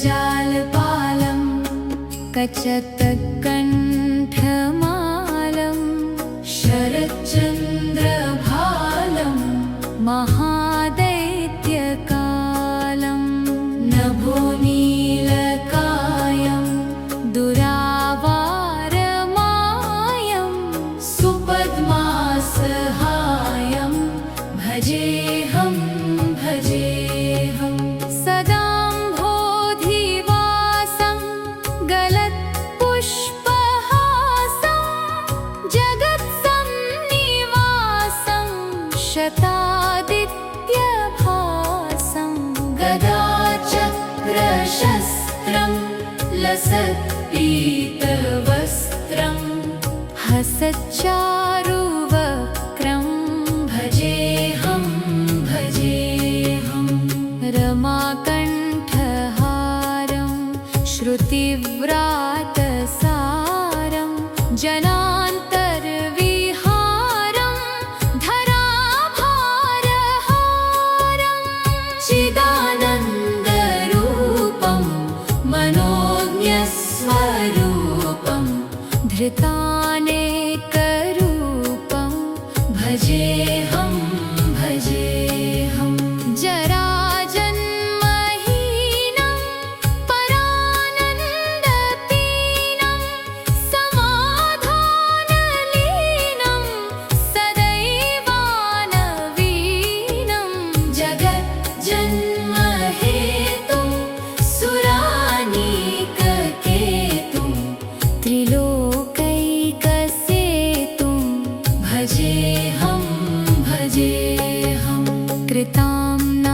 जगज्जालपालं कचतकण्ठमालं शरच्चन्द्रभालं महादैत्यकालं नभोनीलकायं दुरावारमायं सुपद्मासहायं भजेऽहं भजेऽहं सदाम्भोधिवासं गलत्पुष्पहासं जगत्सन्निवासं शतादित्यभासं गदाचक्रशस्त्रं लसत्पीतवस्त्रं हसच्चारुवक्त्रं भजेऽहं भजेऽहं रमाकण्ठहारं श्रुतिव्रातसारं जनान्तर्विहारं धराभारहारं चिदानन्दरूपं मनोज्ञस्वरूपं धृतानेकरूपं भजेऽहं भजेऽहं जराजन्महीनं परानन्दपीनं समाधानलीनं सदैवानवीनं जगज्जन्महेतुं सुरानीककेतुं त्रिलोकैकसेतुं भजेऽहं भजेऽहं कृताम्नायगानं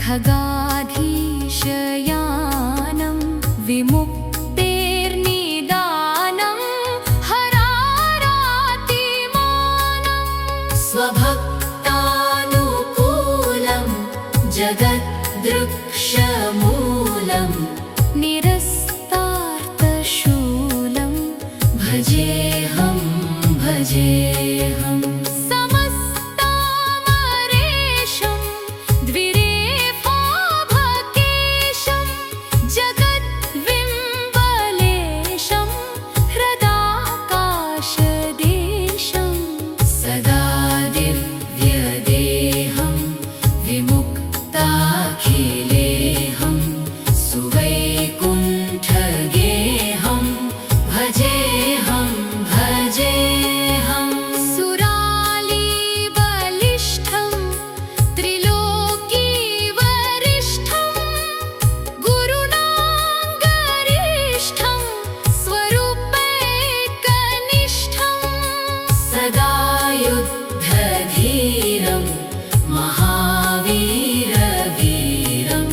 खगाधीशयानं विमुक्तेर्निदानं हरारातिमानं स्वभक्तानुकूलं जगद्दृक्षमूलं निरस्तार्थशूलं भजेऽहं भजेऽहं समस्तामरेशं द्विरेफाभकेशं जगद्विम्बलेशं हृदाकाशदेशं सदा दिव्यदेहं विमुक्ताखिलेहं सुवैकुण्ठगेहं भजेऽहं भजेऽहं सुरालीबलिष्ठं त्रिलोकीवरिष्ठं गुरुणाङ्गरिष्ठं स्वरूपैकनिष्ठं सदा युद्धधीरं महावीरवीरं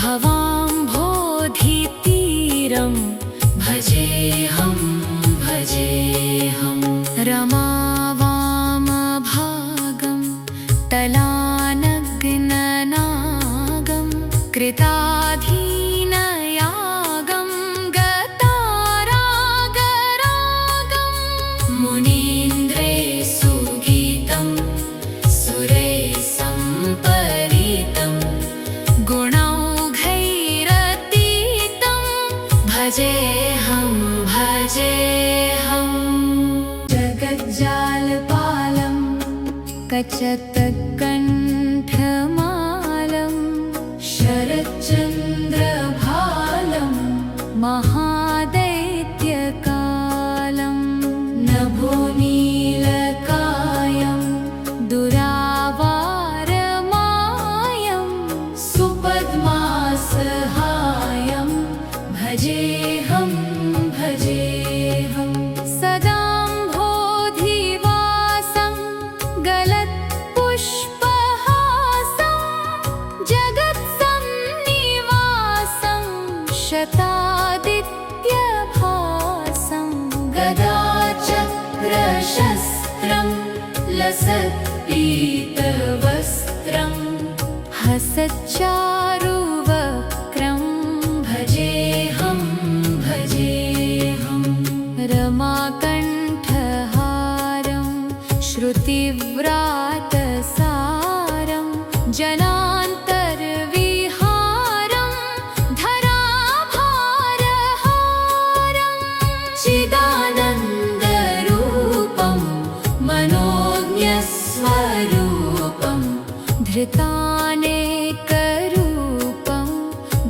भवाम्भोधितीरं भजेऽहं भजेऽहं रमावामभागं तलानग्ननागं कृताधीनयागं गतारागरागं मुनीन्द्रैः सुगीतं सुरैः सम्परीतं गुणौघैरतीतं भजेऽहं भजेऽहं जगज्जालपालं कचतकण्ठमालं शरच्चन्द्रभालं महादैत्यकालं नभोनीलकायं दुरावारमायं सुपद्मासहायं भजेऽहं भजेऽहं सदाम्भोधिवासं गलत्पुष्पहासं जगत्सन्निवासं शतादित्यभासं गदाचक्रशस्त्रं लसत्पीतवस्त्रं हसच्चारुवक्त्रं भजेऽहं भजेऽहं रमाकण्ठहारं श्रुतिव्रातसारं मनोज्ञस्वरूपं धृतानेकरूपं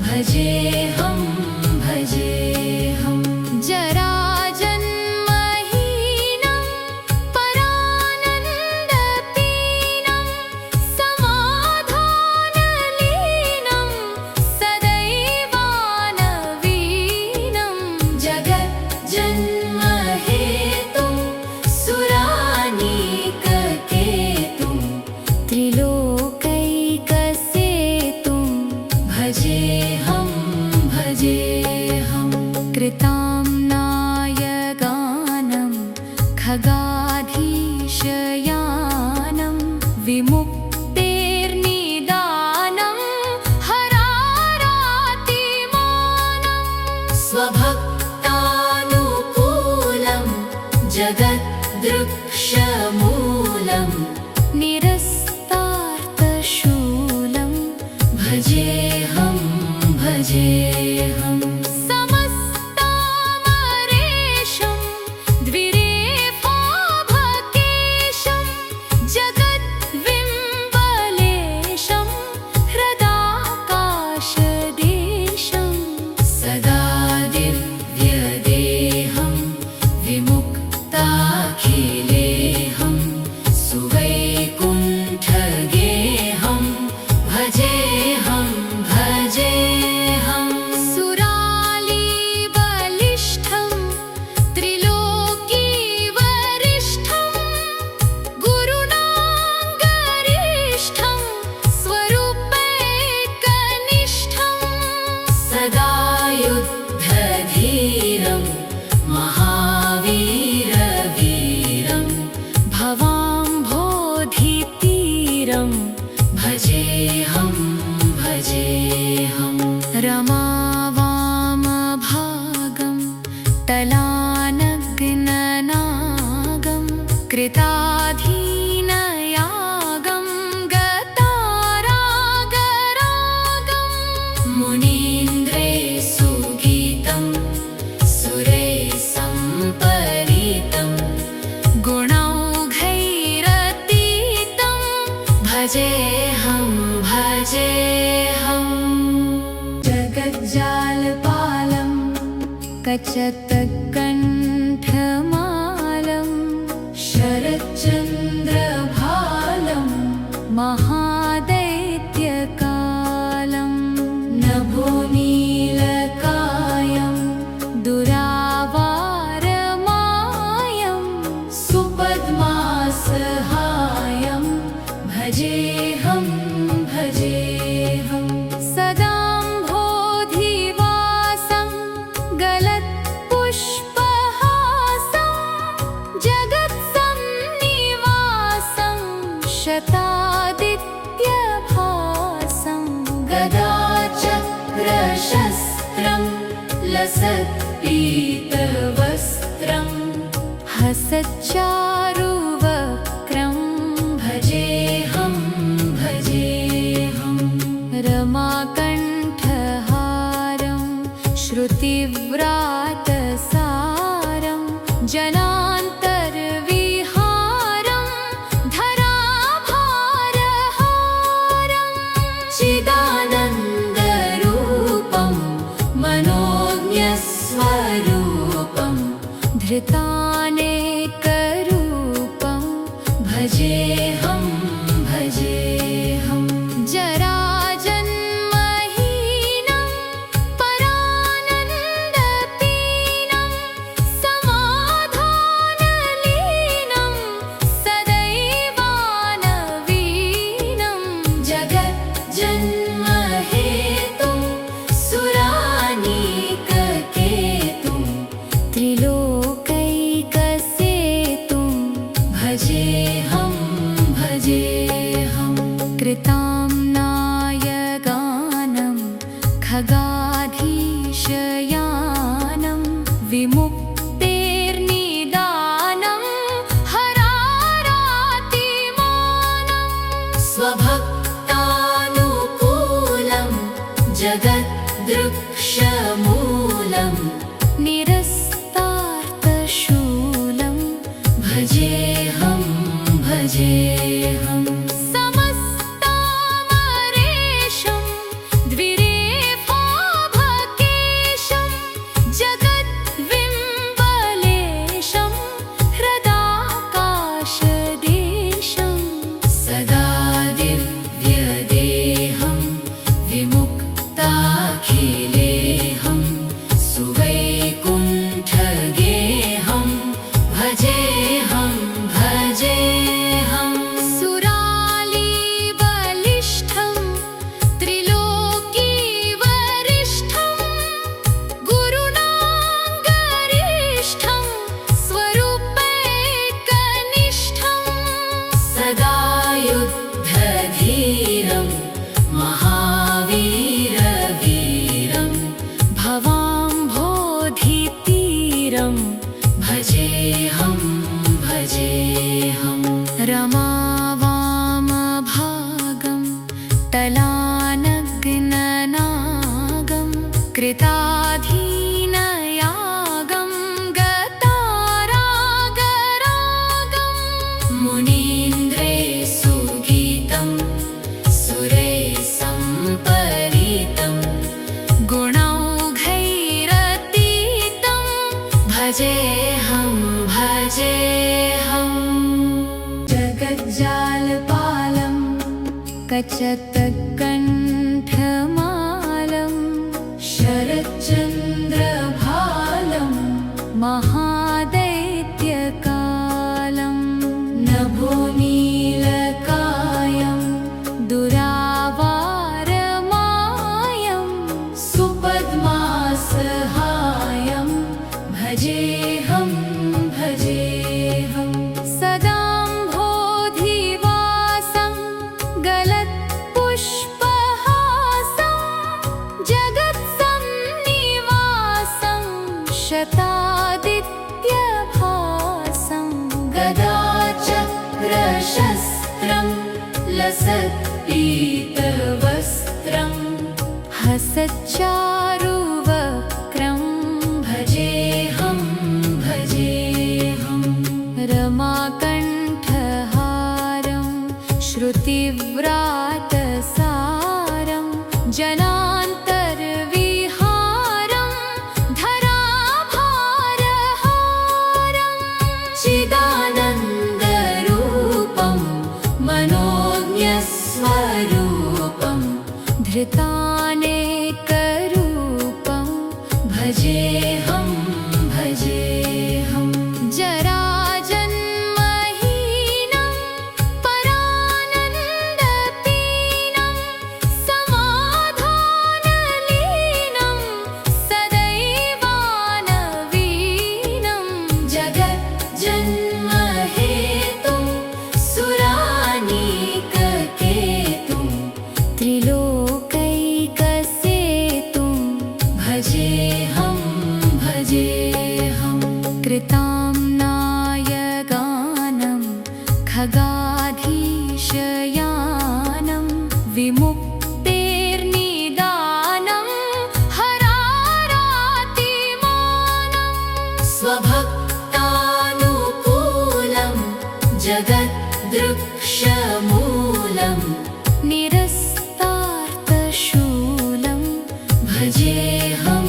भजेऽहं भजेऽहं जराजन्महीनं परानन्दपीनं समाधानलीनं सदैवानवीनं जगज्जन्महेतुं सुरानीककेतुं त्रिलोकैकसेतुं भजेऽहं भजेऽहं कृताम्नाय गानं खगाधीशयानं विमुक्तेर्निदानं हरारातिमानं स्वभक्तानुकूलं जगद्दृक्षमूलं निरस्तार्थशूलं भजेऽहं भजेऽहं समस्तामरेशं द्विरेफाभकेशं जगद्विम्बलेशं हृदाकाशदेशं सदा दिव्यदेहं विमुक्ताखिलेहं सुवैकुण्ठगेहं भजेऽहं भजेऽहं सुरालीबलिष्ठं त्रिलोकीवरिष्ठं गुरुणाङ्गरिष्ठं स्वरूपैकनिष्ठं सदा युद्धधीरं महावीरवीरं भवाम्भोधितीरं भजेऽहं भजेऽहं रमावामभागं तलानग्ननागं कृताधीनयागं गतारागरागं मुनीन्द्रे सुगीतं सुरैः सम्परीतं गुणौघैरतीतं भजेऽहं भजेऽहं जगज्जालपालं कचतकण्ठमालं शरच्चन्द्रभालं महादैत्यकालं नभोनीलकायं दुरावारमायं सुपद्मासहायं भजेऽहं भजेऽहं सदाम्भोधिवासं गलत्पुष्पहासं जगत्सन्निवासं शतादित्यभासं गदाचक्रशस्त्रं लसत्पीतवस्त्रं हसच्चारुवक्त्रं भजेऽहं भजेऽहं रमाकण्ठहारं श्रुतिव्रातसारं जनान्तर्विहारं धराभारहारं चिदानन्दरूपं मनोज्ञस्वरूपं धृतानेकरूपं भजेऽहं भजेऽहं जराजन्महीनं परानन्दपीनं समाधानलीनं सदैवानवीनं जगज्जन्महेतुं सुरानीककेतुं त्रिलोकैकसेतुं भजेऽहं भजेऽहं कृताम्नाय गानं खगाधीशयानं विमुक्तेर्निदानं हरारातिमानं स्वभक्तानुकूलं जगद्दृक्षमूलं निरस्तार्थशूलं भजेऽहं भजेऽहं भजेऽहम् समस्तामरेशं द्विरेफाभकेशं जगद्विम्बलेशं हृदाकाशदेशं सदा दिव्यदेहं विमुक्ताखिलेहं सुवैकुण्ठगेहं भजेऽहं भजेऽहं सुरालीबलिष्ठं त्रिलोकीवरिष्ठं गुरुणागरिष्ठं स्वरूपैकनिष्ठं सदा युद्धधीरं महावीरवीरं भवाम्भोधितीरं भजेऽहं भजेऽहं रमावामभागं तलानग्ननागं कृताधीनयागं गतारागरागं मुनीन्द्रे सुगीतं सुरैः सम्परीतं गुणौघैरतीतं भजेऽहं भजेऽहं जगज्जालपालं कचतकण्ठमालं शरच्चन्द्रभालं महादैत्यकालं नभोनीलकायं दुरावारमायं सुपद्मासहायं भजेऽहं भजेऽहं सदाम्भोधिवासं गलत्पुष्पहासं जगत्सन्निवासं शतादित्यभासं गदाचक्रशस्त्रं लसत्पीतवस्त्रं हसच्चारुवक्त्रं भजेऽहं भजेऽहं रमाकण्ठहारं श्रुतिव्रातसारं जनान्तर्विहारं धराभारहारं चिदानन्दरूपं मनोज्ञस्वरूपं धृतानेकरूपं भजेऽहं भजेऽहं जराजन्महीनं परानन्दपीनं समाधानलीनं सदैवानवीनं जगज्जन्महेतुं सुरानीककेतुं त्रिलोकैकसेतुं भजेऽहं भजेऽहं कृताम्नायगानं खगाधीशयानं विमुक्तेर्निदानं हरारातिमानं स्वभक्तानुकूलं जगद्दृक्षमूलं निरस्तार्थशूलं भजेऽहं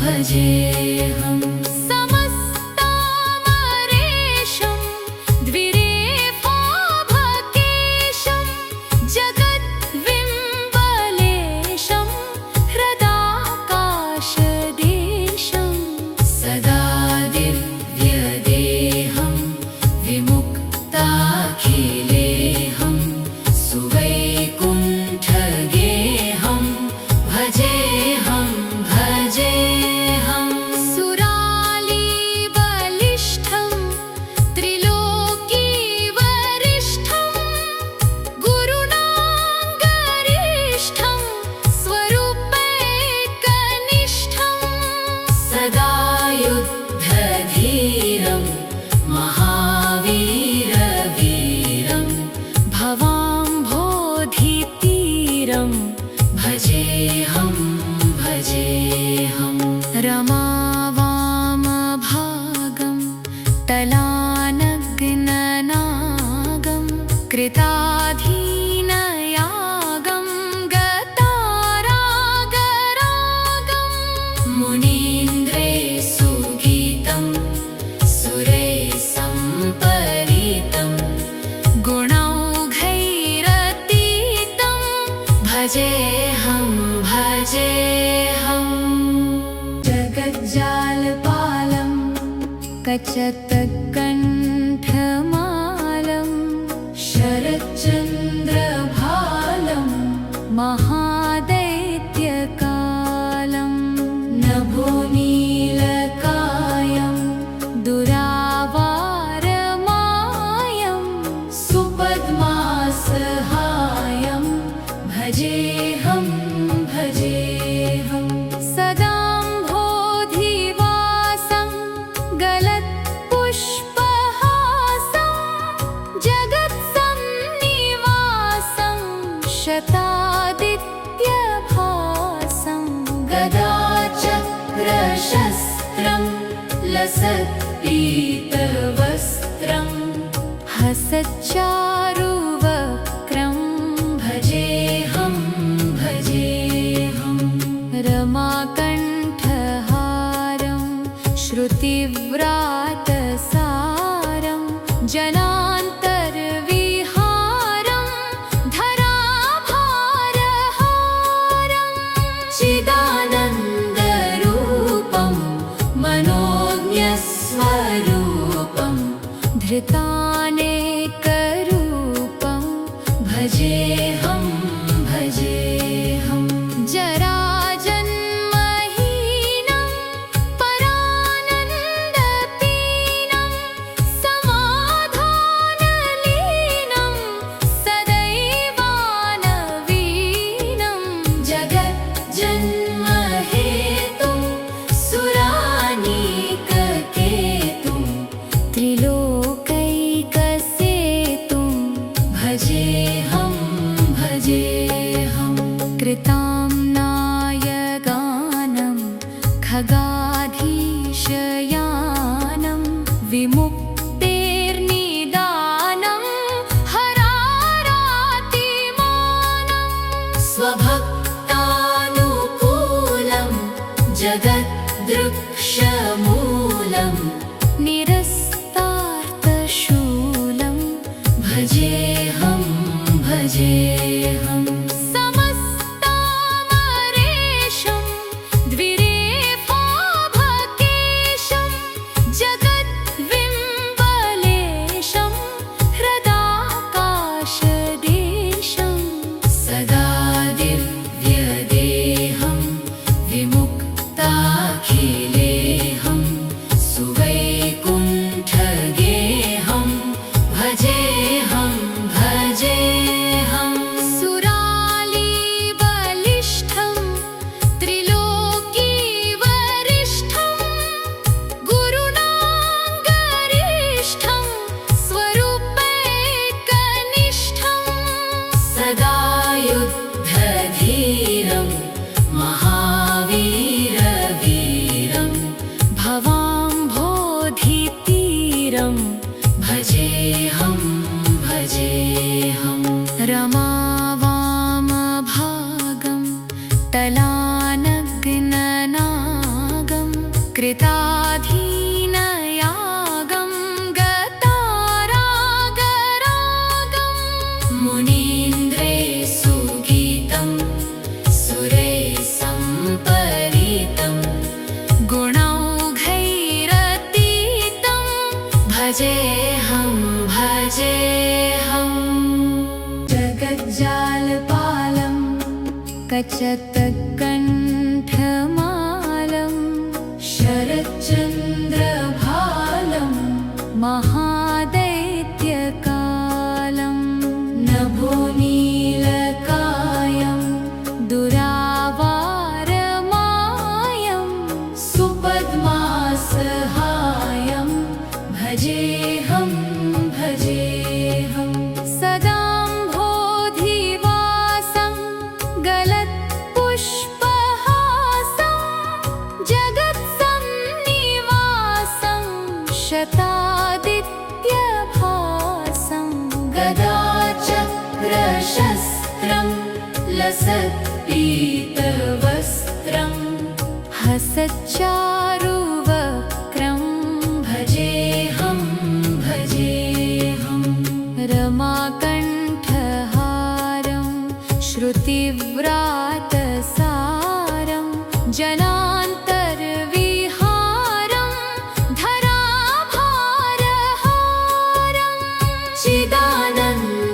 भजेऽहं समस्तामरेशं द्विरेफाभकेशं जगद्विम्बलेशं हृदाकाशदेशं सदा दिव्यदेहं विमुक्ताखिलेहं सुवैकुण्ठगेहं भजेऽहं भजेऽहं सुरा कृताधीनयागं गतारागरागं मुनीन्द्रे सुगीतं सुरे सम्परीतं गुणौघैरतीतं भजेऽहं जगज्जालपालं कचतकण्ठमालं शरच्चन्द्रभालं महादैत्यकालं नभोनीलकायं दुरावारमायं सुपद्मासहायं भजेऽहं सदाम्भोधिवासं गलत्पुष्पहासं जगत्सन्निवासं शतादित्यभासं गदाचक्रशस्त्रं लसत्पीतवस्त्रं हसच्चारुवक्त्रं भजेऽहं रमाकण्ठहारं श्रुतिव्रातसारं जनान्तर्विहारं धराभारहारं चिदानन्दरूपं मनोज्ञस्वरूपं धृतानेकरूपं भजेऽहं जराजन्महीनं परानन्दपीनं समाधानलीनं सदैवानवीनं जगज्जन्महेतुं सुरानीककेतुं त्रिलोकैकसेतुं भजेऽहं कृताम्नायगानं खगाधीशयानं विमुक्तेर्निदानं हरारातिमानं स्वभक्तानुकूलं जगद्दृक्षमूलं निरस्तार्थशूलं भजेऽहं समस्तामरेशं द्विरेफाभकेशं जगद्विम्बलेशं हृदाकाशदेशं सदा दिव्यदेहं विमुक्ताखिलेहं सुवैकुण्ठगेहं भजेऽहं सुरालीबलिष्ठं त्रिलोकीवरिष्ठं गुरुणाङ्गरिष्ठं स्वरूपैकनिष्ठं सदा युद्धधीरं महावीरवीरं भवाम्भोधितीरं भजेऽहं रमावामभागं तलानग्ननागं कृताधीनयागं गतारागरागं मुनीन्द्रे सुगीतं सुरे सम्परीतं गुणौघैरतीतं भजेऽहं जगज्जालपालं कचतकण्ठमालं शरच्चन्द्रभालं महादैत्यकालं नभोनीलकायं दुरावारमायं सुपद्मासहायं भजेऽहं सदाम्भोधिवासं गलत्पुष्प गदाचक्रशस्त्रं लसत्पीतवस्त्रं हसच्चारुवक्त्रं भजेऽहं भजेऽहं रमाकण्ठहारं श्रुतिव्रातसारं जनान्तर्विहारं धराभारहारं चिदानन्दरूपं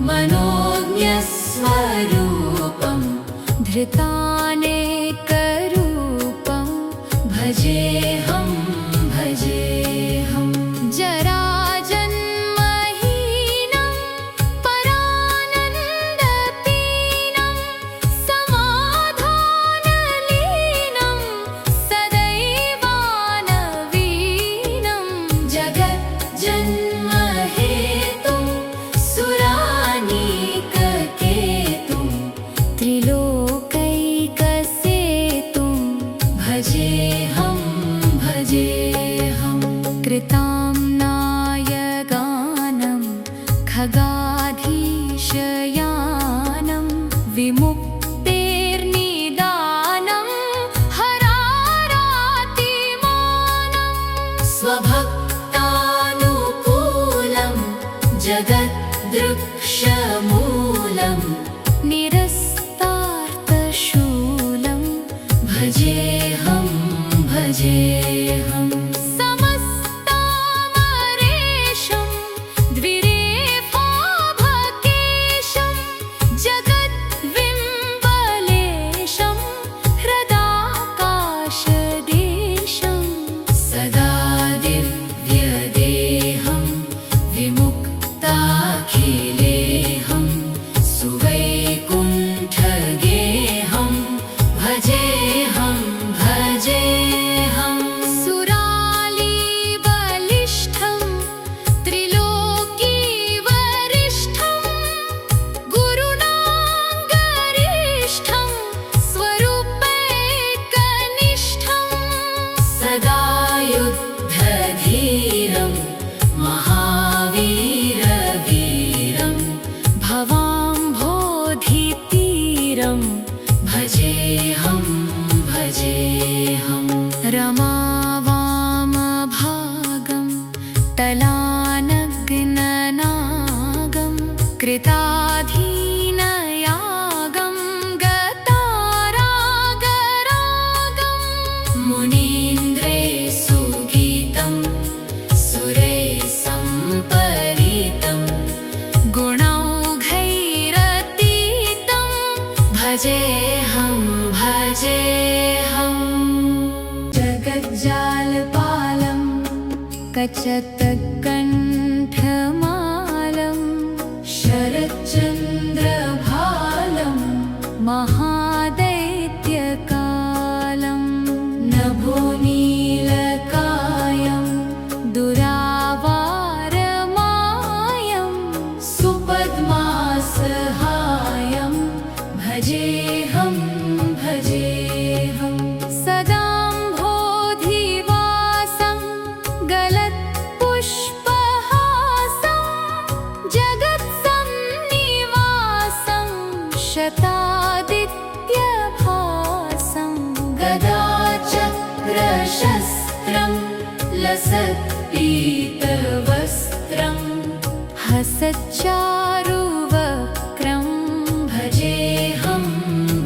मनोज्ञस्वरूपं धृतानेकरूपं भजेऽहं भजेऽहं जराजन्महीनं परानन्दपीनं समाधानलीनं सदैवानवीनं जगज्जन्महेतुं सुरानीककेतुं त्रिलोकैकसेतुं भजेऽहं भजेऽहं कृताम्नाय गानं खगाधीशयानं विमुक्तेर्निदानं हरारातिमानं स्वभक्तानुकूलं जगद्दृक्षमूलं निरस्तार्थशूलं भजेऽहं भजेऽहं समस्तामरेशं द्विरेफाभकेशं जगद्विम्बलेशं हृदाकाशदेशं सदा दिव्यदेहं विमुक्ताखिलेहं सुवैकुण्ठगेहं भजेऽहं भजेऽहं सुरालीबलिष्ठं त्रिलोकीवरिष्ठं गुरुणाङ्गरिष्ठं स्वरूपैकनिष्ठं सदा युद्धधीरं महावीरवीरं भवाम्भोधितीरं भजेऽहं भजेऽहं रमावामभागं तलानग्ननागं कृताधीनयागं गतारागरागं मुनीन्द्रे सुगीतं सुरैः सम्परीतं गुणौघैरतीतं भजेऽहं भजेऽहं जगज्जालपालं कचतकण्ठमालं शरच्चन्द्रभालं महादैत्यकालं नभोनीलकायं दुरावारमायं सुपद्मासहायं भजेऽहं भजेऽहं सदाम्भोधिवासं गलत्पुष्पहासं जगत्सन्निवासं शतादित्यभासं गदाचक्रशस्त्रं लसत्पीतवस्त्रं हसच्चारुवक्त्रं भजेऽहं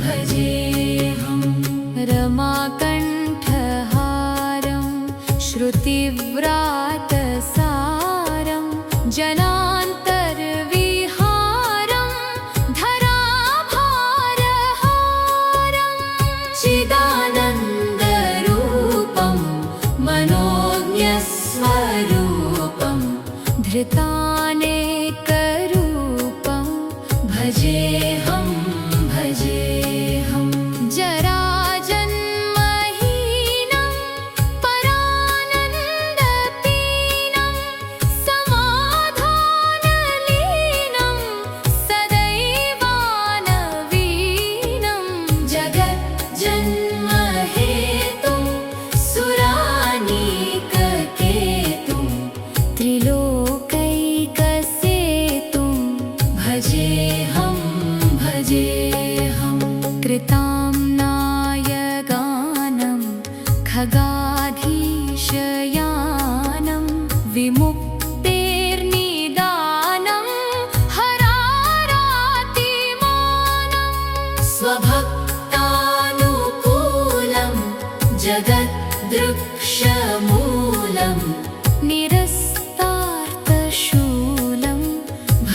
भजेऽहं रमाकण्ठहारं श्रुतिव्रातसारं जनान्तर्विहारं धराभारहारं चिदानन्दरूपं मनोज्ञस्वरूपं धृतानेकरूपं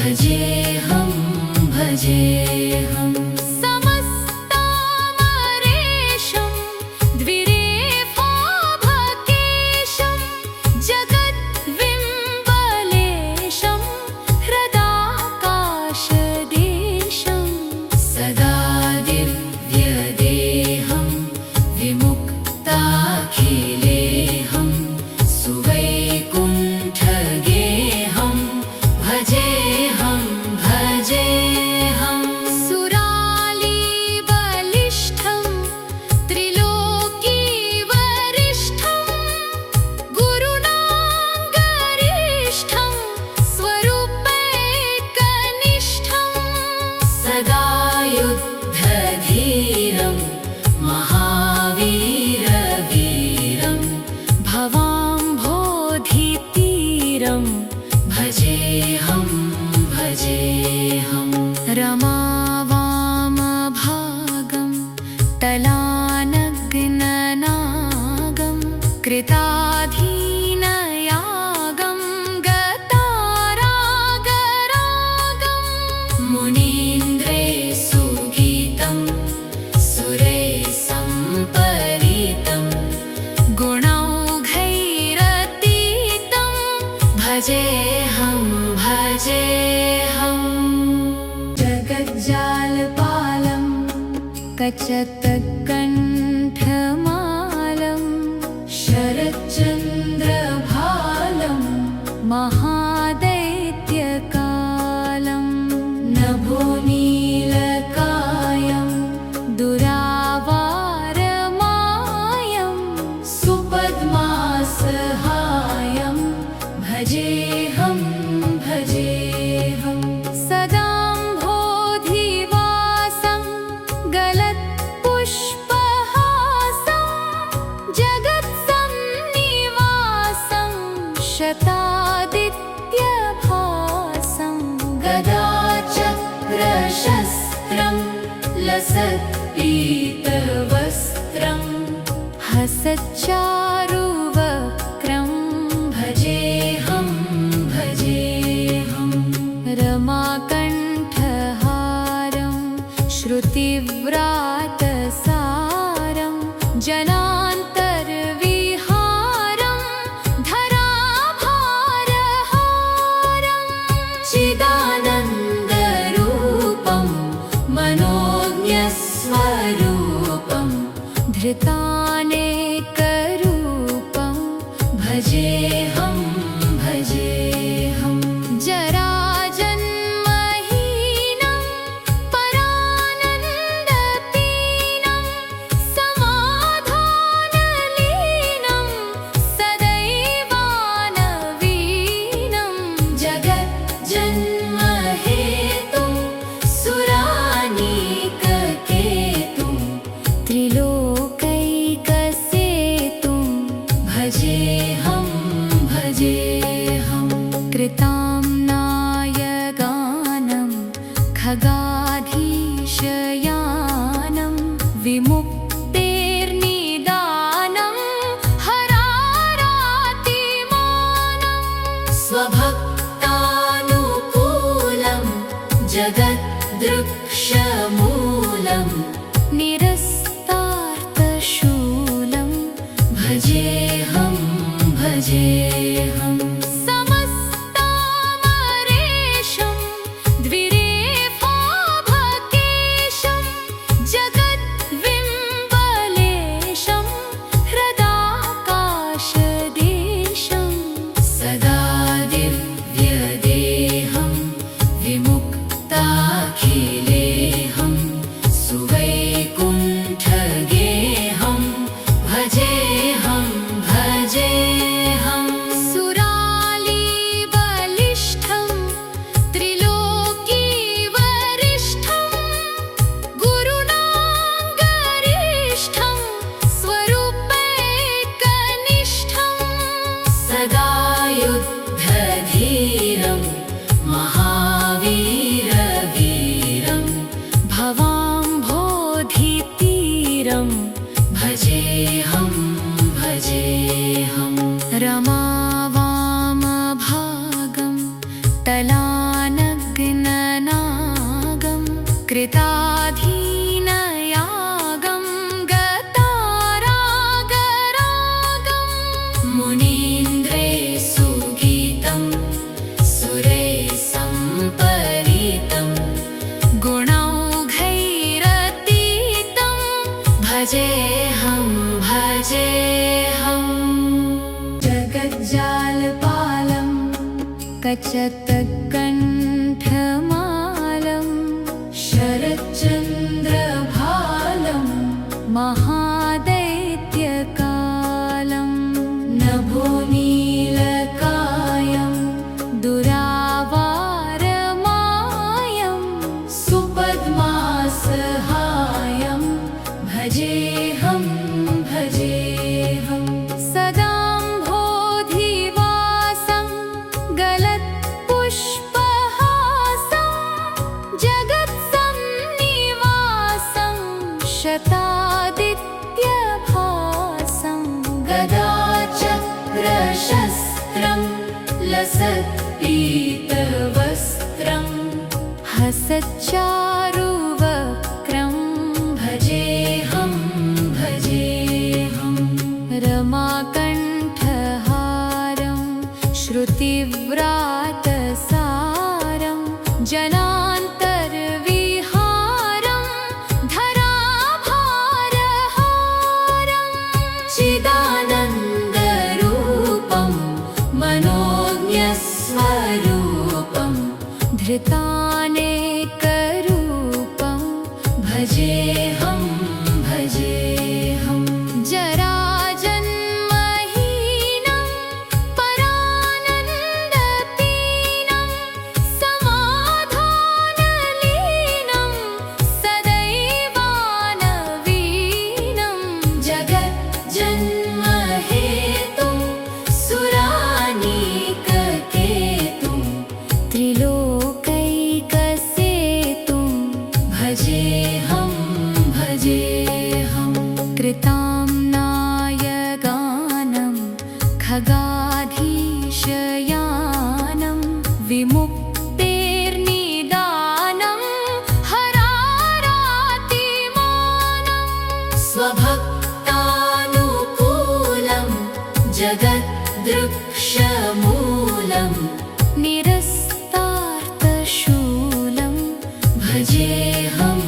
भजेऽहं भजेऽहं समस्तामरेशं द्विरेफाभकेशं जगद्विम्बलेशं हृदाकाशदेशं सदा दिव्यदेहं विमुक्ताखिलेहं सुवैकुण्ठगेहं भजेऽहं भजेऽहं सुरालीबलिष्ठं त्रिलोकीवरिष्ठं गुरुणाङ्गरिष्ठं स्वरूपैकनिष्ठं सदा युद्धधीरं महावीरवीरं भवाम्भोधितीरं भजेऽहं भजेऽहं रमावामभागं तलानग्ननागं कृताधीनयागं गतारागरागं मुनीन्द्रे सुगीतं सुरैः सम्परीतं गुणौघैरतीतं भजेऽहं भजेऽहं जगज्जालपालं कचतकण्ठमालं शरच्चन्द्रभालं महादैत्यकालं नभोनीलकायं दुरावारमायं सुपद्मासहायं भजेऽहं भजेऽहं सदाम्भोधिवासं गलत्पुष्पहासं जगत्सन्निवासं शतादित्यभासं गदाचक्रशस्त्रं लसत्पीतवस्त्रं हसच्चारुवक्त्रं भजेऽहं भजेऽहं रमाकण्ठहारं श्रुतिव्रातसारं जनान्तर्विहारं धराभारहारं चिदानन्दरूपं मनोज्ञस्वरूपं धृतानेकरूपं भजेऽहं भजेऽहं जराजन्महीनं परानन्दतीनं समाधानलीनं सदैवानवीनं जगज्जन्महेतुं सुरानीककेतुं त्रिलोकैकसेतुं भजेऽहं भजेऽहं कृताम्नायगानं खगाधीशयानं विमुक्तेर्निदानं हरारातिमानं स्वभक्तानुकूलं जगद्दृक्षमूलं निरस्तार्थशूलं भजेऽहं भजेऽहं समस्तामरेशं द्विरेफाभकेशं जगद्विम्बलेशं हृदाकाशदेशं सदा दिव्यदेहं विमुक्ता कृताधीनयागं गतारागरागं मुनीन्द्रे सुगीतं सुरे सम्परीतं गुणौघैरतीतं भजेऽहं जगज्जालपालं कचतकण्ठमालं शरच्चन्द्रभालं महादैत्यकालं नभोनीलकायं दुरावारमायं सुपद्मासहायं भजेऽहं सदाम्भोधिवासं गलत्पुष्पहासं जगत्सन्निवासं शतादित्यभासं गदाचक्रशस्त्रं लसत्पीतवस्त्रं हसच्चारुवक्त्रं भजेऽहं रमाकण्ठहारं श्रुतिव्रातसारं जनान्तर्विहारं धराभारहारं चिदानन्दरूपं मनोज्ञस्वरूपं धृतानेकरूपं भजेऽहं जराजन्महीनं परानन्दपीनं समाधानलीनं सदैवानवीनं जगज्जन्महेतुं सुरानीककेतुं त्रिलोकैकसेतुं भजेऽहं कृताम्नायगानं खगाधीशयानं विमुक्तेर्निदानं हरारातिमानं स्वभक्तानुकूलं जगद्दृक्षमूलं निरस्तार्थशूलं भजेऽहं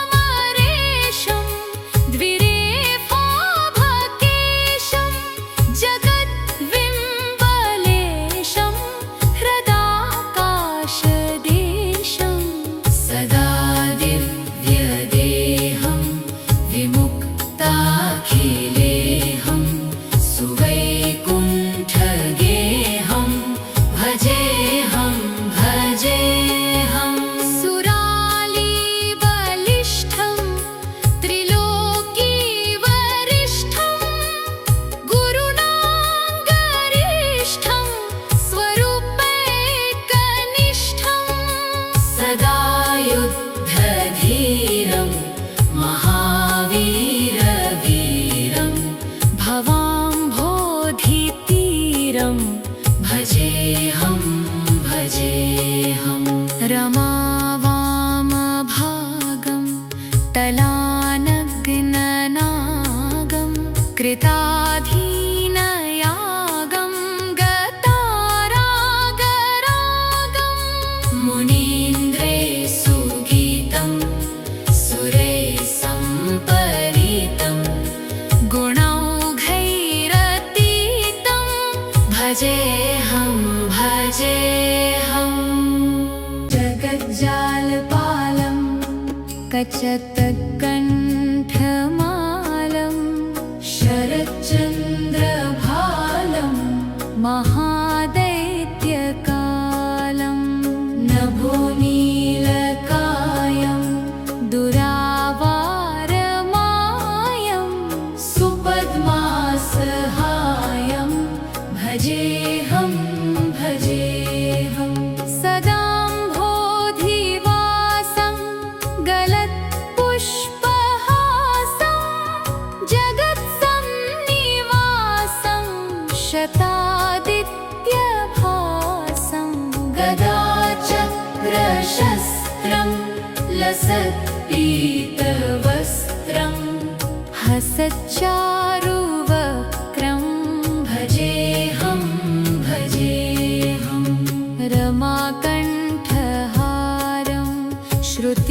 समस्तामरेशं द्विरेफाभकेशं जगद्विम्बलेशं हृदाकाशदेशं सदा दिव्यदेहं विमुक्ताखिलेहं सुवैकुण्ठगेहं भजेऽहं सुरालीबलिष्ठं त्रिलोकीवरिष्ठं गुरुणाङ्गरिष्ठं स्वरूपैकनिष्ठं सदा युद्धधीरं महावीरवीरं भवाम्भोधितीरं भजेऽहं रमावामभागं तलानग्ननागं कृताधीनयागं गतारागरागं मुनीन्द्रे सुगीतं सुरे सम्परीतं गुणौघैरतीतं भजेऽहं जगज्जालपालं कचतकण्ठमालं शरच्चन्द्रभालं महादैत्यकालं नभोनीलकायं दुरावारमायं सुपद्मासहायं भजेऽहं सदाम्भोधिवासं गलत्पुष्पहासं शतादित्यभासं गदा शस्त्रं लसत्पीतवस्त्रं हसच्चारुवक्त्रं भजेऽहं भजेऽहं रमाकण्ठहारं श्रुतिव्रातसारं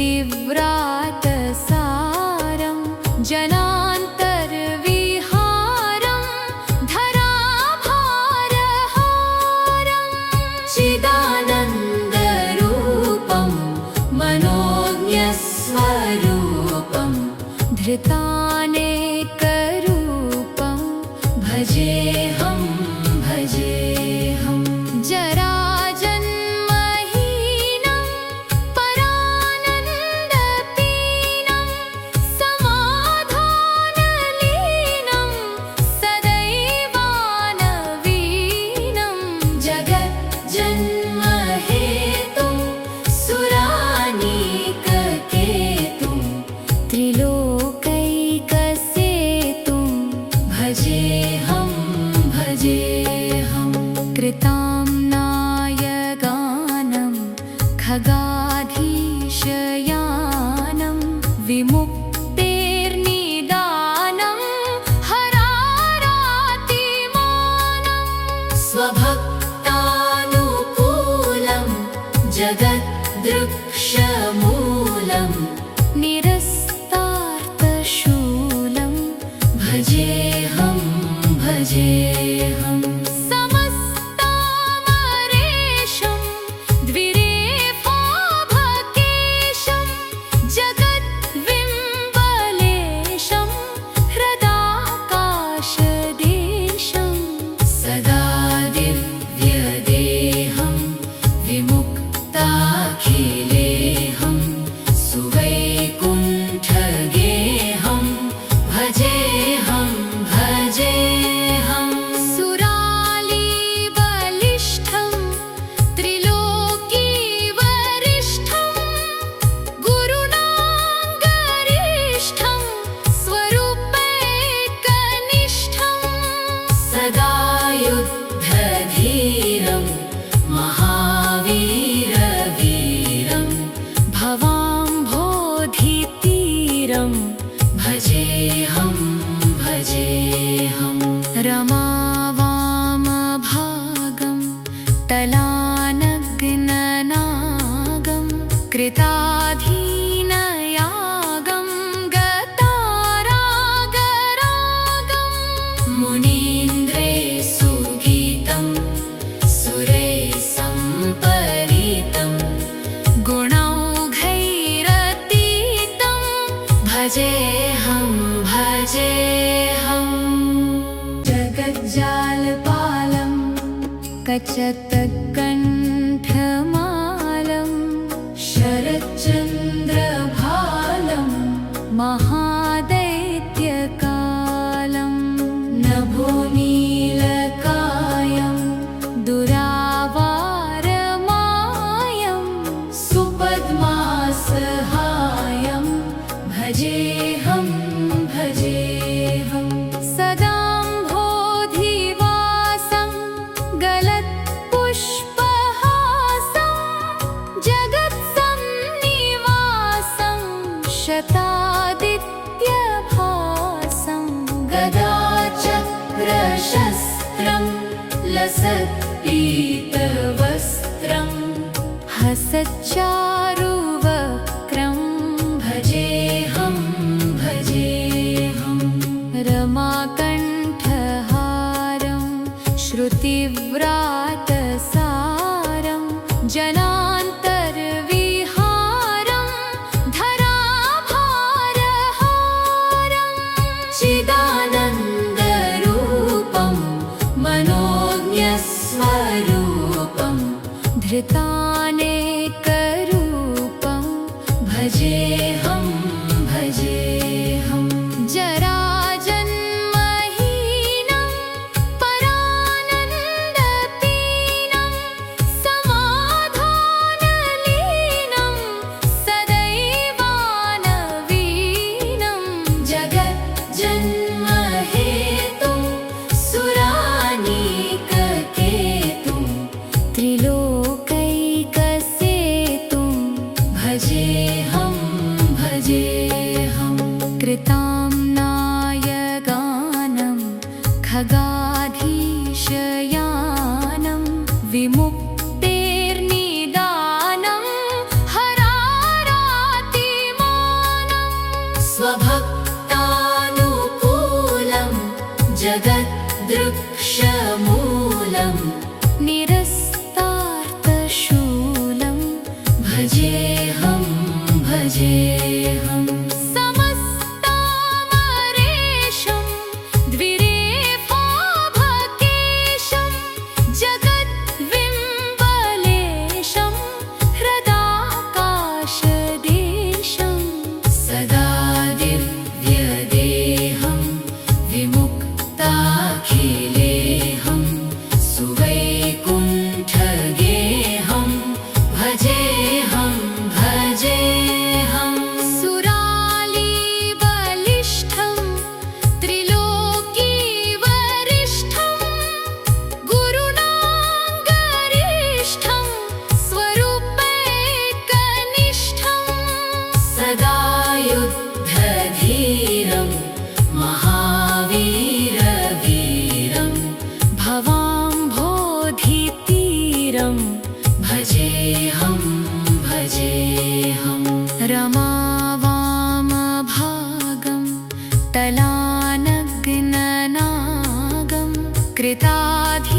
जनान्तर्विहारं धराभारहारं चिदानन्दरूपं मनोज्ञस्वरूपं धृतानेकरूपं भजेऽहं भजेऽहं जराजन्महीनं परानन्दपीनं समाधानलीनं सदैवानवीनं जगज्जन्महेतुं सुरानीककेतुं त्रिलोकैकसेतुं भजेऽहं भजेऽहं कृताम्नाय गानं खगाधीशयानं विमुक्तेर्निदानं हरारातिमानं स्वभक्तानुकूलं जगद्दृक्षमूलं निरस्तार्थशूलं भजेऽहं भजेऽहं समस्तामरेशं द्विरेफाभकेशं जगद्विम्बलेशं हृदाकाशदेशं सदा दिव्यदेहं विमुक्ताखिलेहं सुवैकुण्ठगेहं भजेऽहं भजेऽहं सुरालीबलिष्ठं त्रिलोकीवरिष्ठं गुरुणाङ्गरिष्ठं स्वरूपैकनिष्ठं सदा युद्धधीरं महावीरवीरं भवाम्भोधितीरं भजेऽहं भजेऽहं रमावामभागं तलानग्ननागं कृताधीनयागं गतारागरागं मुनीन्द्रे सुगीतं सुरैः सम्परीतं गुणौघैरतीतं भजेऽहं भजेऽहं जगज्जालपालं कचतकण्ठमालं शरच्चन्द्रभालं महादैत्यकालं नभोनीलकायं दुरावारमायं सुपद्मासहायं भजेऽहं भजेऽहं सदाम्भोधिवासं गलत्पुष्पहासं जगत्सन्निवासं शतादित्यभासं गदाचक्रशस्त्रं लसत्पीतवस्त्रं हसच्चारुवक्त्रं भजेऽहं भजेऽहं रमाकण्ठहारं श्रुतिव्रातसारं जनान्तर्विहारं धराभारहारं चिदानन्दरूपं मनोज्ञस्वरूपं धृतानेकरूपं भजेऽहं भजेऽहं जराजन्महीनं परानन्दपीनं समाधानलीनं सदैवानवीनं जगज्जन्महेतुं सुरानीककेतुं त्रिलोकैकसेतुं विमुक्तेर्निदानं हरारातिमानं स्वभक्तानुकूलं जगद्दृक्षमूलं निरस्तार्थशूलं भजेऽहं भजेऽहं समस्तामरेशं द्विरेफाभकेशं जगद्विम्बलेशं हृदाकाशदेशं सदा दिव्यदेहं विमुक्ताखिलेऽहं सुवैकुण्ठगेहं भजेऽहं भजेऽहं सुरालीबलिष्ठं त्रिलोकीवरिष्ठं गुरुणाङ्गरिष्ठं स्वरूपैकनिष्ठं सदा युद्धधीरं महावीरवीरं भवाम्भोधितीरं भजेऽहं भजेऽहं रमावामभागं तलानग्ननागं कृताधीनयागं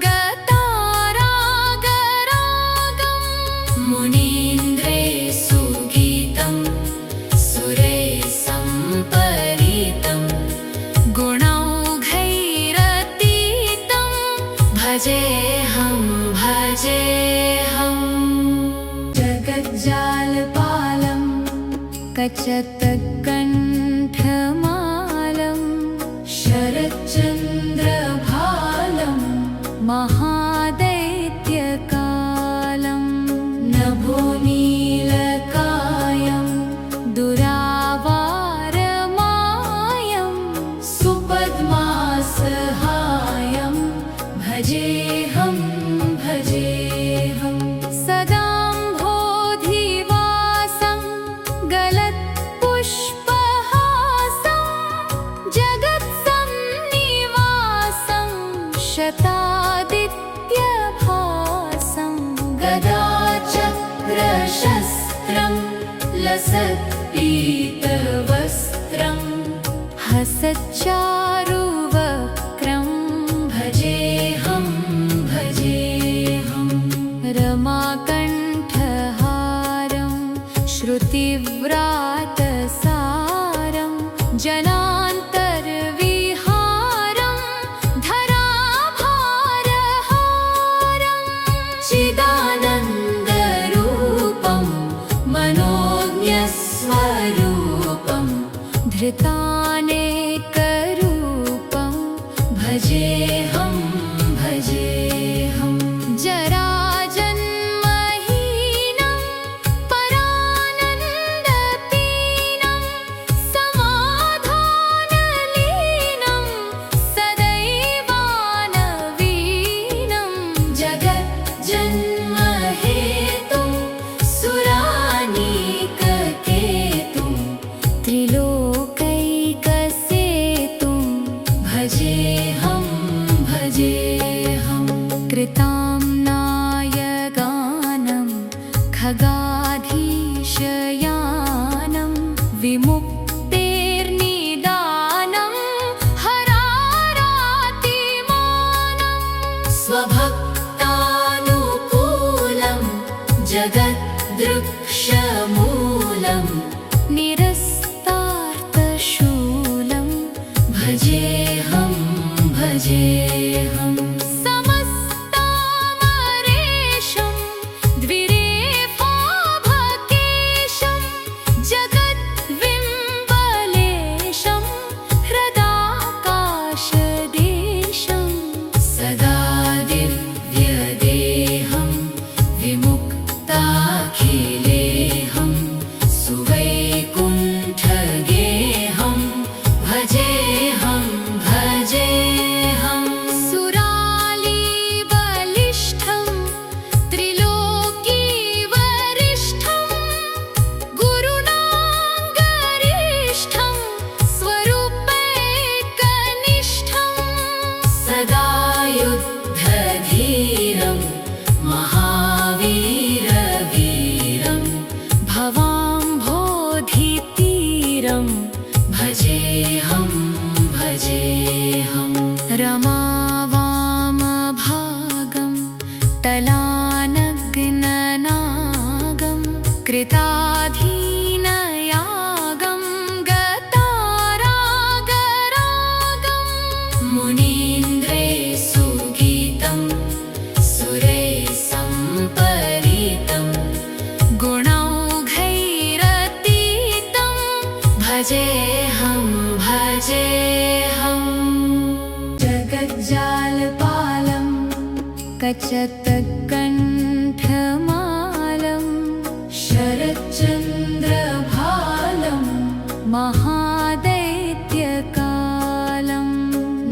गतारागरागं मुनीन्द्रे सुगीतं सुरैः सम्परीतं गुणौघैरतीतं भजेऽहं भजेऽहं जगज्जालपालं कचतकण्ठमालं शरच्चन्द्रभालं महादैत्यकालं नभोनीलकायं दुरावारमायं सुपद्मासहायं भजेऽहं भजेऽहं सदाम्भोधिवासं गलत्पुष्पहासं जगत्सन्निवासं शतादित्यभासं गदाचक्रशस्त्रं लसत्पीतवस्त्रं हसच्चारुवक्त्रं भजेऽहं भजेऽहं रमाकण्ठहारं श्रुतिव्रातसारं जनान्तर्विहारं धराभारहारं चिदानन्दरूपं मनोज्ञस्वरूपं धृतानेकरूपं भजेऽहं भजेऽहं जराजन्महीनं परानन्दपीनं समाधानलीनं सदैवानवीनं जगज्जन्महेतुं सुरानीककेतुं त्रिलोकैकसेतुं भजेऽहं भजेऽहं कृताम्नायगानं खगाधीशयानं विमुक्तेर्निदानं हरारातिमानं स्वभक्तानुकूलं जगद्दृक्षमूलं निरस्तार्थशूलं भजेऽहं भजेऽहं समस्तामरेशं द्विरेफाभकेशं जगद्विम्बलेशं हृदाकाशदेशं सदा दिव्यदेहं विमुक्ताखिलेऽहं सुवैकुण्ठगेहं भजेऽहं भजेऽहं सुरा कचतकण्ठमालं शरच्चन्द्रभालं महादैत्यकालं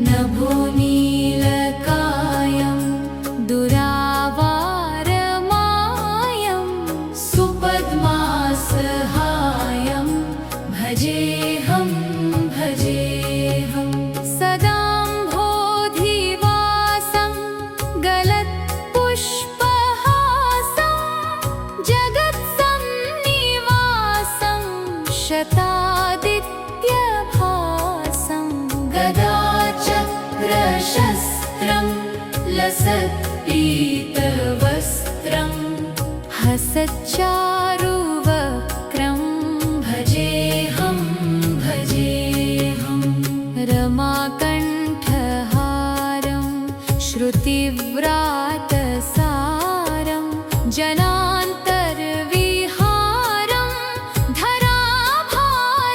नभोनीलकायं दुरावारमायं सुपद्मासहायं भजेऽहं भजेऽहं सदाम्भोधिवासं गलत्पुष्पहासं जगत्सन्निवासं शतादित्यभासं गदाचक्रशस्त्रं लसत्पीतवस्त्रं हसच्चारुवक्त्रं भजेऽहं भजेऽहं रमाकण्ठहारं श्रुतिव्रातसारं जनान्तर्विहारं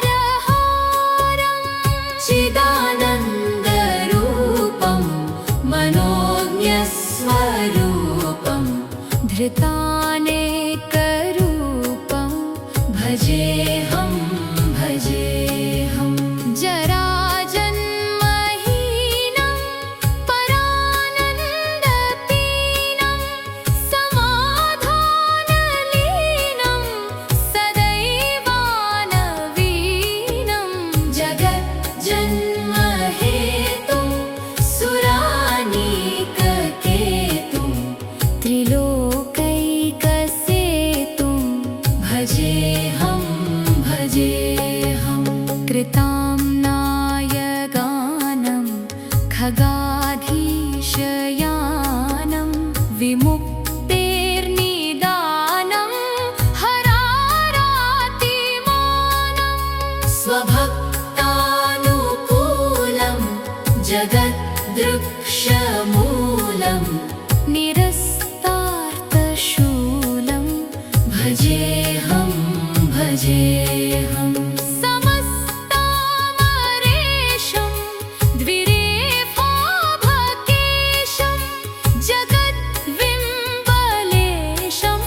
धराभारहारं चिदानन्दरूपं मनोज्ञस्वरूपं धृतानेकरूपं भजेऽहं भजेऽहं जराजन्महीनं परानन्दपीनं समाधानलीनं सदैवानवीनं जगज्जन्महेतुं सुरानीककेतुं त्रिलोकैकसेतुं भजेऽहं भजेऽहं कृताम्नायगानं खगाधीशयानं विमुक्तेर्निदानं हरारातिमानं स्वभक्तानुकूलं जगद्दृक्षमूलं निरस्तार्थशूलं भजेऽहं भजेऽहं समस्तामरेशं द्विरेफाभकेशं जगद्विम्बलेशं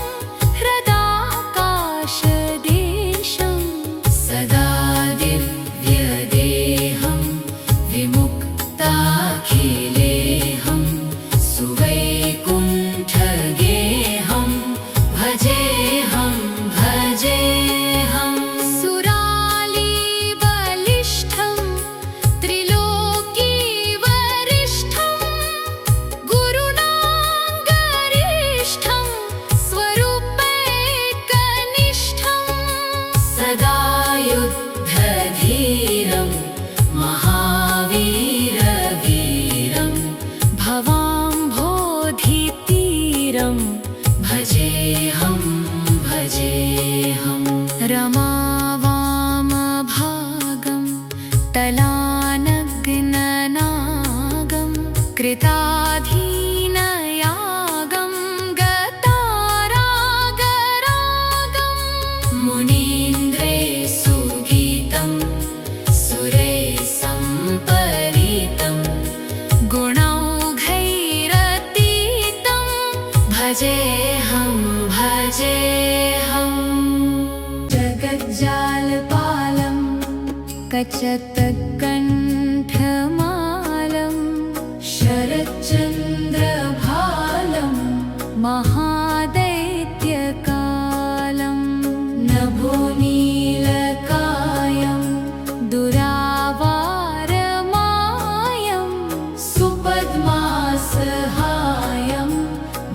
हृदाकाशदेशं सदा दिव्यदेहं विमुक्ताखिलेहं सुवैकुण्ठगेहं भजेऽहं भजेऽहं सुरालीबलिष्ठं त्रिलोकीवरिष्ठं गुरुणाङ्गरिष्ठं स्वरूपैकनिष्ठं सदा युद्धधीरं महावीरवीरं भवाम्भोधितीरं भजेऽहं भजेऽहं रमावामभागं तलानग्ननागं कृताधीनयागं गतारागरागं मुनीन्द्रे सुगीतं सुरैः सम्परीतं गुणौघैरतीतं भजेऽहं भजेऽहं जगज्जालपालं कचतकण्ठमालं शरच्चन्द्रभालं महादैत्यकालं नभोनीलकायं दुरावारमायं सुपद्मासहायं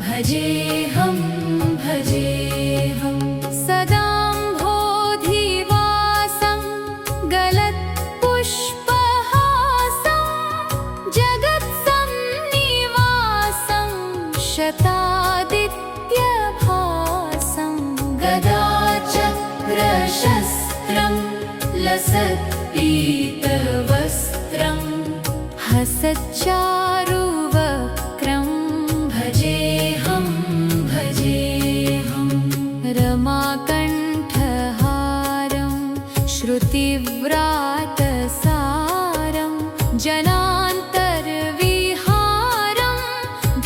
भजेऽहं भजेऽहं सदाम्भोधिवासं गलत्पुष्पहासं जगत्सन्निवासं शतादित्यभासं गदाचक्रशस्त्रं लसत्पीतवस्त्रं हसच्चारुवक्त्रं भजेऽहं भजेऽहं रमाकण्ठहारं श्रुतिव्रातसारं जनान्तर्विहारं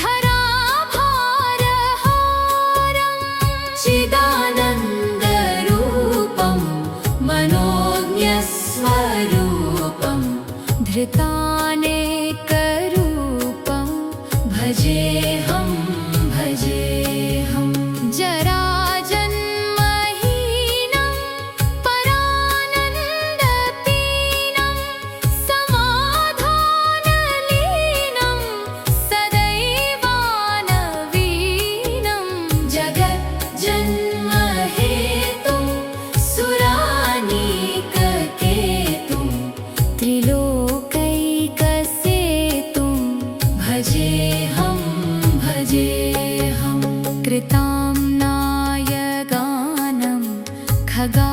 धराभारहारं धृतानेकरूपं भजेऽहं भजेऽहं जराजन्महीनं परानन्दपीनं समाधानलीनं सदैवानवीनं जगज्जन्महेतुं सुरानीककेतुं त्रिलोकैकसेतुं भजेऽहं भजेऽहं कृताम्नाय गानं खगाधीशयानं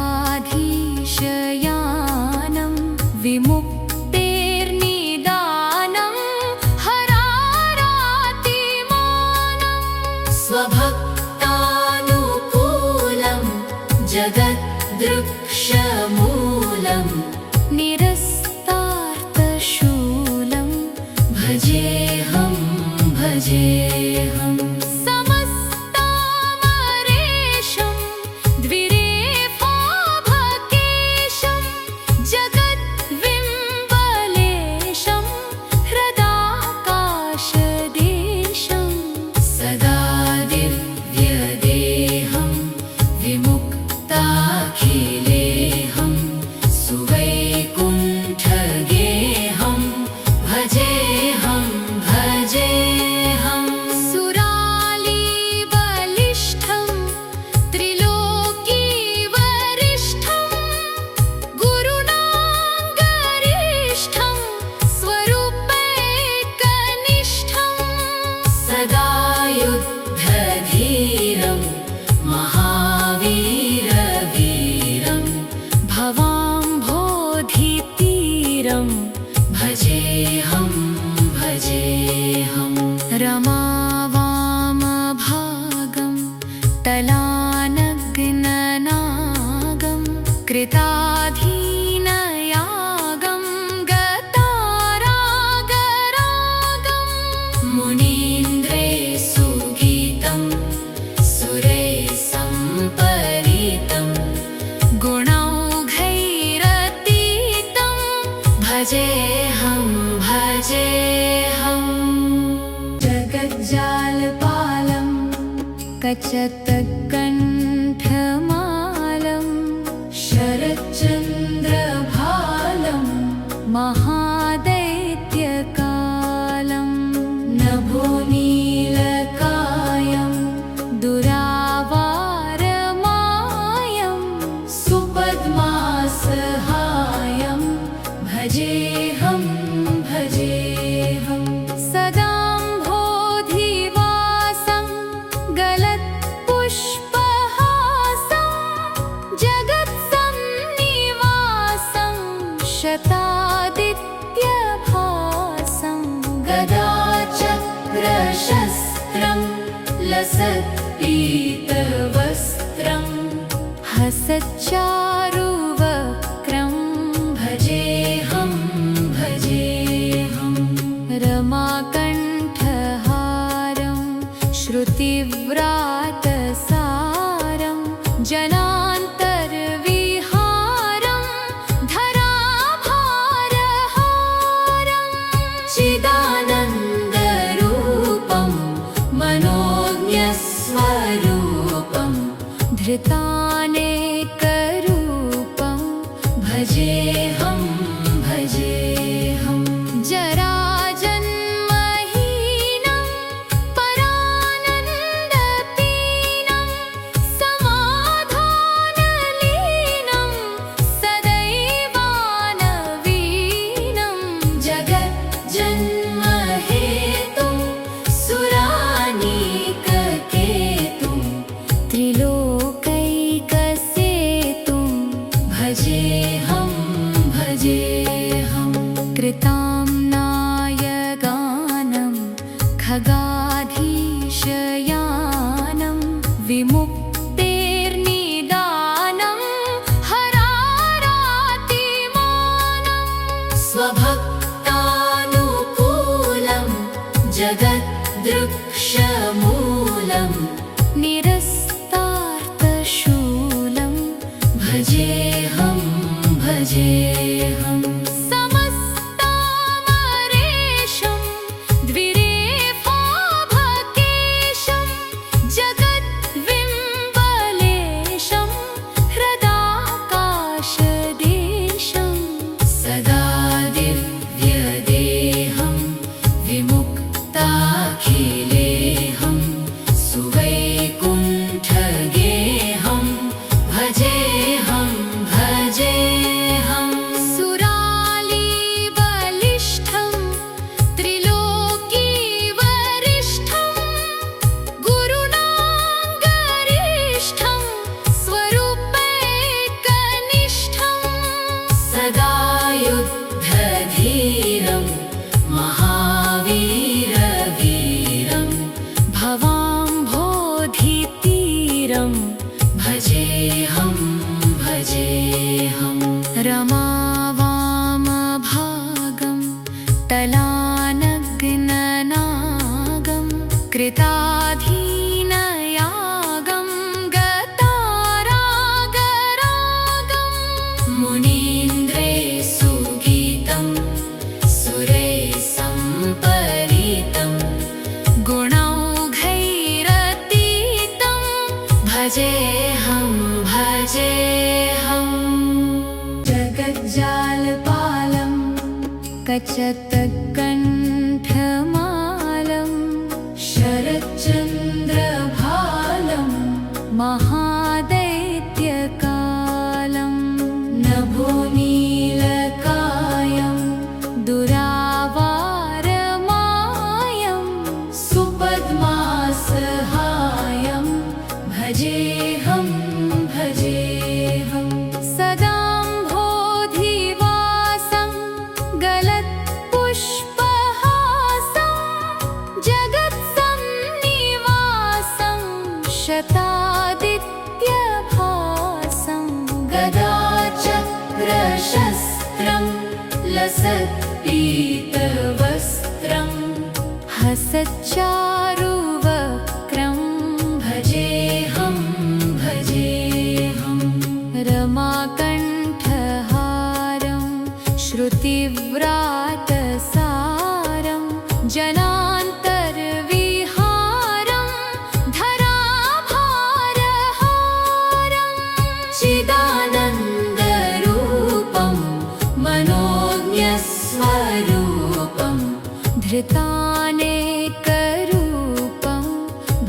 विमुक्तेर्निदानं हरारातिमानं स्वभक्तानुकूलं जगद्दृक्षमूलं निरस्तार्थशूलं भजेऽहं भजेऽहं समस्तामरेशं द्विरेफाभकेशं जगद्विम्बलेशं हृदाकाशदेशं सदा दिव्यदेहं विमुक्ताखिलेहं सुवैकुण्ठगेहं भजेऽहं भजेऽहं सुरालीबलिष्ठं त्रिलोकीवरिष्ठं गुरुणाङ्गरिष्ठं स्वरूपैकनिष्ठं सदा युद्धधीरं महावीरवीरं भवाम्भोधितीरं भजेऽहं भजेऽहं रमावामभागं तलानग्ननागं कृताधीनयागं गतारागरागं मुनीन्द्रे सुगीतं सुरैः सम्परीतं गुणौघैरतीतं भजेऽहं भजेऽहं जगज्जालपालं कचतकण्ठमालं शरच्चन्द्रभालं महादैत्यकालं नभोनीलकायं दुरावारमायं सुपद्मासहायं भजेऽहं भजेऽहं सदाम्भोधिवासं गलत्पुष्पहासं जगत्सन्निवासं शतादित्यभासं गदाचक्रशस्त्रं लसत्पीतवस्त्रं हसच्चारुवक्त्रं भजेऽहं भजेऽहं रमाकण्ठहारं श्रुतिव्रातसारं जनान्तर्विहारं धराभारहारं चिदानन्दरूपं मनोज्ञस्वरूपं धृतानेकरूपं भजेऽहं भजेऽहं जराजन्महीनं परानन्दपीनं समाधानलीनं सदैवानवीनं जगज्जन्महेतुं सुरानीककेतुं त्रिलोकैकसेतुं भजेऽहं भजेऽहं कृताम्नाय गानं खगाधीशयानं विमुक्तेर्निदानं हरारातिमानं स्वभक्तानुकूलं जगद्दृक्षमूलं निरस्तार्थशूलं भजेऽहं भजेऽहं समस्ता मुक्ताखिलेऽहं सुवैकुण्ठगेऽहं भजेऽहं भजेऽहं सुरालीबलिष्ठं त्रिलोकीवरिष्ठं गुरुणाङ्गरिष्ठं स्वरूपैकनिष्ठं सदा युद्धधीरं महावीरवीरं भवाम्भोधितीरं भजेऽहं भजेऽहं रमावामभागं तलानग्ननागं कृताधीनयागं गतारागरागं मुनीन्द्रे सुगीतं सुरैः सम्परीतं गुणौघैरतीतं भजेऽहं भजेऽहं जगज्जालपालं कचतकण्ठमालं शरच्चन्द्रभालं महादैत्यकालं नभोनीलकायं दुरावारमायं सुपद्मासहायं भजेऽहं भजेऽहं सदाम्भोधिवासं गलत्पुष्पहासं जगत्सन्निवासं शतादित्यभासं गदाचक्रशस्त्रं लसत्पीतवस्त्रं हसच्चारुवक्त्रं भजेऽहं भजेऽहं रमाकण्ठहारं श्रुतिव्रातसारं जनान्तर्विहारं धराभारहारं चिदानन्दरूपं मनोज्ञस्वरूपं धृतानेकरूपं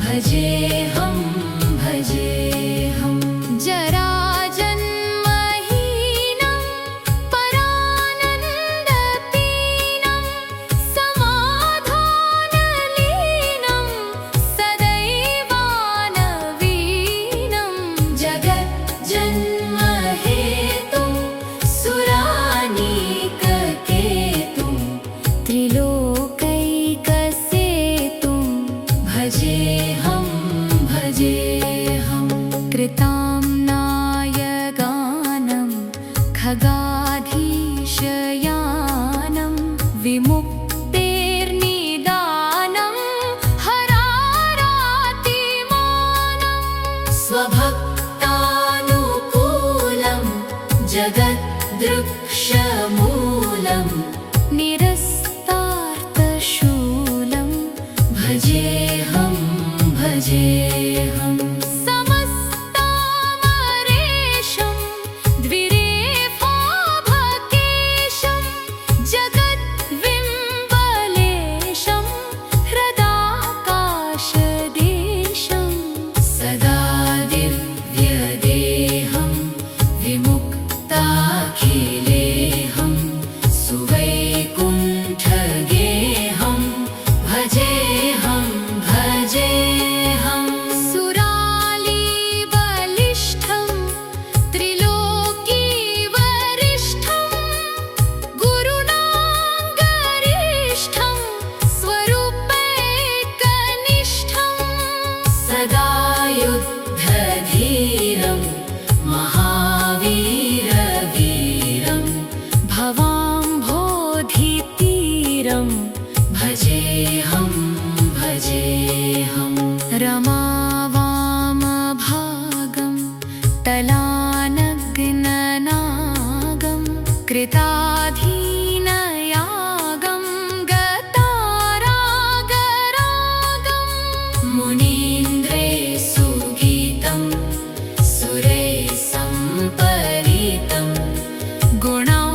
भजेऽहं भजेऽहं जराजन्महीनं परानन्दपीनं समाधानलीनं सदैवानवीनं जगज्जन्महेतुं सुरानीककेतुं त्रिलोकैकसेतुं भजेऽहं भजेऽहं कृताम्नायगानं खगाधीशयानं विमुक्तेर्निदानं हरारातिमानं स्वभक्तानुकूलं जगद्दृक्षमूलं निरस्तार्थशूलं भजेऽहं भजेऽहं समस्तामरेशं द्विरेफाभकेशं जगद्विम्बलेशं हृदाकाशदेशं सदा दिव्यदेहं विमुक्ताखिलेऽहं सुवैकुण्ठगेऽहं भजेऽहं भजेऽहं सुरालीबलिष्ठं त्रिलोकीवरिष्ठं गुरुणाङ्गरिष्ठं स्वरूपैकनिष्ठं सदा युद्धधीरं महावीरवीरं भवाम्भोधितीरं भजेऽहं भजेऽहं रमावामभागं तलानग्ननागं कृताधीनयागं गतारागरागं मुनीन्द्रे सुगीतं सुरैः सम्परीतं गुणौघैरतीतं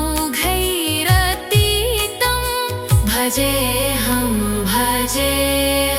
भजेऽहं भजे